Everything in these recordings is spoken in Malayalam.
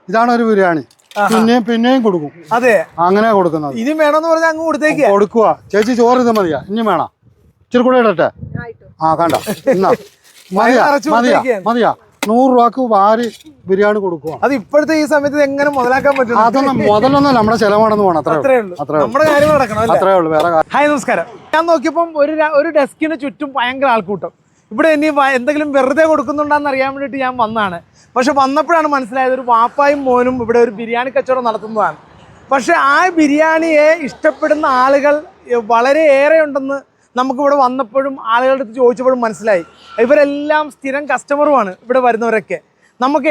ഇതാണ് ഒരു ബിരിയാണി. പിന്നെയും കൊടുക്കും. അതെ, അങ്ങനെ കൊടുക്കുന്നത്. ഇനി വേണമെന്ന് പറഞ്ഞാൽ അങ്ങ് കൊടുത്തേക്ക് കൊടുക്കുക. ചേച്ചി ചോറ് ഇത് മതിയാ? ഇനി വേണം? ഇച്ചിരി കൂടെ ഇടട്ടെ? കണ്ട എന്നാ മതിയാ. 100 രൂപക്ക് വാരി ബിരിയാണി കൊടുക്കുക. അത് ഇപ്പോഴത്തെ ഈ സമയത്ത് എങ്ങനെ മുതലാക്കാൻ പറ്റും? അതൊന്നും മുതലൊന്നും നമ്മുടെ ചെലവാണെന്ന് പോകണം. അത്രേ ഉള്ളൂ. നമ്മുടെ കാര്യം നടക്കണം. അത്രേ ഉള്ളൂ. വേറെ ഹായ്, നമസ്കാരം. ഞാൻ നോക്കിയപ്പം ഒരു ഡെസ്കിന് ചുറ്റും ഭയങ്കര ആൾക്കൂട്ടം. ഇവിടെ ഇനി എന്തെങ്കിലും വെറുതെ കൊടുക്കുന്നുണ്ടോന്ന് അറിയാൻ വേണ്ടിയിട്ട് ഞാൻ വന്നതാണ്. പക്ഷെ വന്നപ്പോഴാണ് മനസ്സിലായത് ഒരു വാപ്പായും മോനും ഇവിടെ ഒരു ബിരിയാണി കച്ചവടം നടത്തുന്നതാണ്. പക്ഷെ ആ ബിരിയാണിയെ ഇഷ്ടപ്പെടുന്ന ആളുകൾ വളരെയേറെ ഉണ്ടെന്ന് നമുക്കിവിടെ വന്നപ്പോഴും ആളുകളുടെ അടുത്ത് ചോദിച്ചപ്പോഴും മനസ്സിലായി. ഇവരെല്ലാം സ്ഥിരം കസ്റ്റമറുമാണ് ഇവിടെ വരുന്നവരൊക്കെ. നമുക്ക്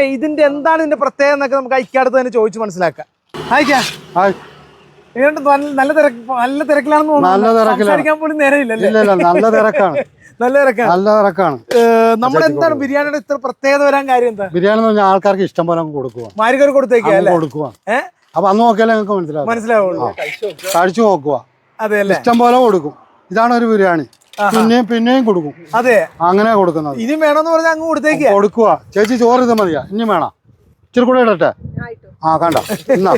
എന്താണ് ഇതിന്റെ പ്രത്യേകത എന്നൊക്കെ നമുക്ക് ഇക്കാലത്ത് തന്നെ ചോദിച്ച് മനസ്സിലാക്കാം. നല്ല തിരക്കിലാണെന്ന് തോന്നുന്നു. സംസാരിക്കാൻ പോലും നേരമില്ലല്ലേ? നല്ല തിരക്കാണ്. നല്ല തിരക്കാണ്. നമ്മുടെ എന്താണ് ബിരിയാണിയുടെ ഇത്ര പ്രത്യേകത വരാൻ കാര്യം എന്താ? ബിരിയാണി എന്ന് പറഞ്ഞാൽ ആൾക്കാർക്ക് ഇഷ്ടം പോലെ കൊടുക്കുക. മാരിക്കർ കൊടുക്കുക. അപ്പൊ അന്ന് നോക്കിയാലേ നിങ്ങൾക്ക് മനസ്സിലാവുള്ളൂ. കഴിച്ചു നോക്കുക. അതെ, ഇഷ്ടം പോലെ കൊടുക്കും. ഇതാണ് ഒരു ബിരിയാണി. പിന്നെയും കൊടുക്കും. അതെ, അങ്ങനെ കൊടുക്കുന്നത്. ഇനി വേണമെന്ന് പറഞ്ഞാൽ അങ്ങ് കൊടുത്തേക്ക് കൊടുക്കുക. ചേച്ചി ചോറ് ഇത് മതിയാ? ഇനി വേണം? ഇച്ചിരി കൂടെ ഇടട്ടെ? കണ്ട എന്നാ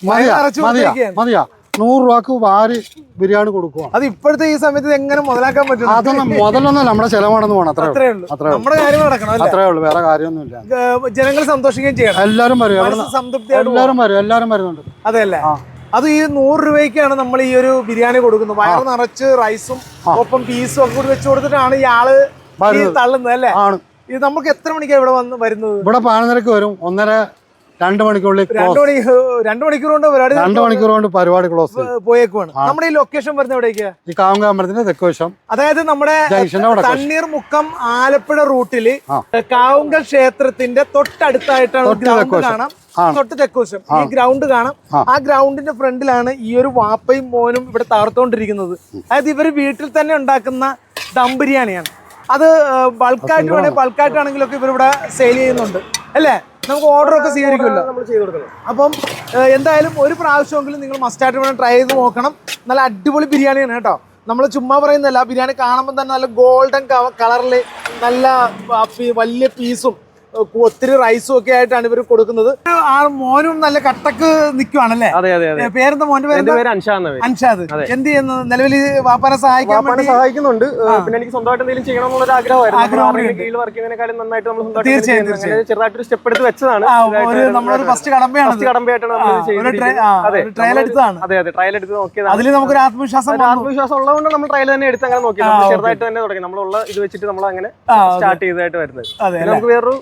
മതിയാ. 100 രൂപക്ക് വാരി ബിരിയാണി കൊടുക്കുക. അത് ഇപ്പോഴത്തെ ഈ സമയത്ത് എങ്ങനെ മുതലാക്കാൻ പറ്റും? അതൊന്നും മുതലൊന്നും നമ്മുടെ ചെലവാണെന്ന് പോകണം. അത്രേ ഉള്ളൂ. നമ്മുടെ കാര്യം നടക്കണം. അത്രേ ഉള്ളൂ. വേറെ കാര്യമൊന്നുമില്ല. ജനങ്ങൾ സന്തോഷിക്കുകയും ചെയ്യണം. എല്ലാരും വരും. എല്ലാരും വരുന്നുണ്ട്. അതെ അല്ലേ? അത് ഈ 100 രൂപയ്ക്കാണ് നമ്മൾ ഈ ഒരു ബിരിയാണി കൊടുക്കുന്നത്. വയറ് നിറച്ച് റൈസും ഒപ്പം പീസും ഒക്കെ കൂടി വെച്ച് കൊടുത്തിട്ടാണ് ഈ ആള് തള്ളുന്നത് അല്ലേ? ഇത് നമുക്ക് എത്ര മണിക്കാണ് ഇവിടെ വരുന്നത്? ഇവിടെ 11:30 വരും. 1.5-2 മണിക്കൂറിൽ 2 മണിക്കൂർ കൊണ്ട് 2 മണിക്കൂർ കൊണ്ട് പരിപാടി ക്ലോസ് പോയേക്കുവാണ്. നമ്മുടെ ഈ ലൊക്കേഷൻ വരുന്നത് എവിടേക്കാ? ഈ കാവുങ്ക അമ്പലത്തിന്റെ തെക്കുവശം, അതായത് നമ്മുടെ തണ്ണീർമുക്കം ആലപ്പുഴ റൂട്ടില് കാവുങ്കൽ ക്ഷേത്രത്തിന്റെ തൊട്ടടുത്തായിട്ടാണ് ഗ്രൗണ്ട് കാണാം. തൊട്ട് തെക്കുവശം ഈ ഗ്രൗണ്ട് കാണാം. ആ ഗ്രൗണ്ടിന്റെ ഫ്രണ്ടിലാണ് ഈ ഒരു വാപ്പയും മോനും ഇവിടെ തകർത്തോണ്ടിരിക്കുന്നത്. അതായത് ഇവര് വീട്ടിൽ തന്നെ ഉണ്ടാക്കുന്ന ദം ബിരിയാണിയാണ്. അത് ബൾക്കായിട്ടാണെങ്കിലൊക്കെ ഇവരിവിടെ സെയിൽ ചെയ്യുന്നുണ്ട് അല്ലേ? നമുക്ക് ഓർഡർ ഒക്കെ സ്വീകരിക്കുമല്ലോ. അപ്പം എന്തായാലും ഒരു പ്രാവശ്യമെങ്കിലും നിങ്ങൾ മസ്റ്റായിട്ട് വേണം ട്രൈ ചെയ്ത് നോക്കണം. നല്ല അടിപൊളി ബിരിയാണിയാണ് കേട്ടോ. നമ്മൾ ചുമ്മാ പറയുന്നതല്ല. ബിരിയാണി കാണുമ്പോൾ തന്നെ നല്ല ഗോൾഡൻ കളറിൽ നല്ല വലിയ പീസും ഒത്തിരി റൈസും ഒക്കെ ആയിട്ടാണ് ഇവർ കൊടുക്കുന്നത്. ആ മോനും നല്ല കട്ടക്ക് നിൽക്കുവാണല്ലേ? പേരെന്താ മോന്റെ പേര്? അൻഷാദ്. എന്ത് ചെയ്യുന്നു നിലവിൽ? വാപ്പാനെ സഹായിക്കുന്നുണ്ട്. പിന്നെ എനിക്ക് സ്വന്തമായിട്ട് എന്തെങ്കിലും ചെയ്യണം എന്നുള്ള ആഗ്രഹമായിരുന്നു. തീർച്ചയായും ചെറുതായിട്ടൊരു സ്റ്റെപ്പ് എടുത്ത് വെച്ചതാണ്. നമ്മളൊരു ഫസ്റ്റ് കടമ്പയായിട്ടാണ് ട്രയൽ എടുത്തതാണ്. അതെ, ട്രയൽ എടുത്ത് നോക്കിയത്. അതിൽ നമുക്കൊരു ആത്മവിശ്വാസം ഉള്ളതുകൊണ്ട് നമ്മൾ ട്രയൽ തന്നെ എടുത്ത് അങ്ങനെ നോക്കി. ചെറുതായിട്ട് തന്നെ തുടങ്ങി. നമ്മളുള്ള ഇത് വെച്ചിട്ട് നമ്മൾ അങ്ങനെ സ്റ്റാർട്ട് ചെയ്തതായിട്ട് വരുന്നത്. നമുക്ക് വേറൊരു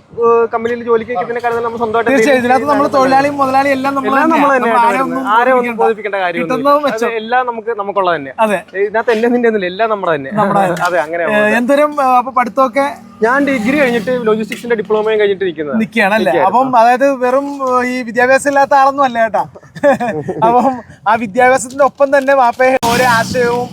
കമ്പനിയിൽ ജോലിക്ക് നമ്മൾ സ്വന്തമായിട്ട് ഇതിനകത്ത് നമ്മൾ തൊഴിലാളിയും മുതലാളിയും എല്ലാം ആരെ ഒന്നും ബോധിപ്പിക്കേണ്ട കാര്യമില്ല. എല്ലാം നമുക്കുള്ള തന്നെ. ഇതിനകത്ത് എന്റെ നിന്റെ ഒന്നുമില്ല, എല്ലാം നമ്മുടെ തന്നെ. അതെ, അങ്ങനെ. എന്തോരം പഠിത്തമൊക്കെ? ഞാൻ ഡിഗ്രി കഴിഞ്ഞിട്ട് ലോജിസ്റ്റിക്സിന്റെ ഡിപ്ലോമയും കഴിഞ്ഞിട്ട് നിൽക്കുകയാണല്ലേ? അപ്പം അതായത് വെറും ഈ വിദ്യാഭ്യാസം ഇല്ലാത്ത ആളൊന്നും അല്ല കേട്ടാ. അപ്പം ആ വിദ്യാഭ്യാസത്തിന്റെ ഒപ്പം തന്നെ വാപ്പയെ ഓരോ ആശയവും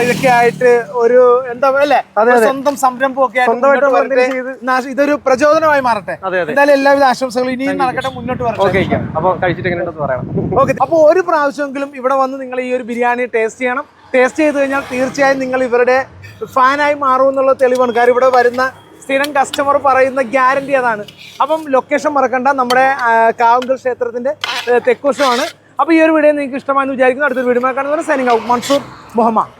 ഇതൊക്കെ ആയിട്ട് ഒരു എന്താ അല്ലേ സ്വന്തം സംരംഭം ഒക്കെ ആയിട്ട് ഇതൊരു പ്രചോദനമായി മാറട്ടെ. എന്തായാലും എല്ലാവിധ ആശംസകളും ഇനിയും നടക്കട്ടെ, മുന്നോട്ട് വരട്ടെ. അപ്പൊ ഒരു പ്രാവശ്യമെങ്കിലും ഇവിടെ വന്ന് നിങ്ങൾ ഈ ഒരു ബിരിയാണി ടേസ്റ്റ് ചെയ്യണം. ടേസ്റ്റ് ചെയ്ത് കഴിഞ്ഞാൽ തീർച്ചയായും നിങ്ങൾ ഇവരുടെ ഫാനായി മാറും എന്നുള്ള തെളിവാണ്. കാര്യം ഇവിടെ വരുന്ന സ്ഥിരം കസ്റ്റമർ പറയുന്ന ഗ്യാരണ്ടി അതാണ്. അപ്പം ലൊക്കേഷൻ മറക്കണ്ട, നമ്മുടെ കാവുങ്കൽ ക്ഷേത്രത്തിന്റെ തെക്കുവശമാണ്. അപ്പോൾ ഈ ഒരു വീഡിയോ നിങ്ങൾക്ക് ഇഷ്ടമായെന്ന് വിചാരിക്കുന്നു. അടുത്തൊരു വീഡിയോ കാണുന്നവരെ സൈനിങ് ഔട്ട്. മൻസൂർ മുഹമ്മദ്.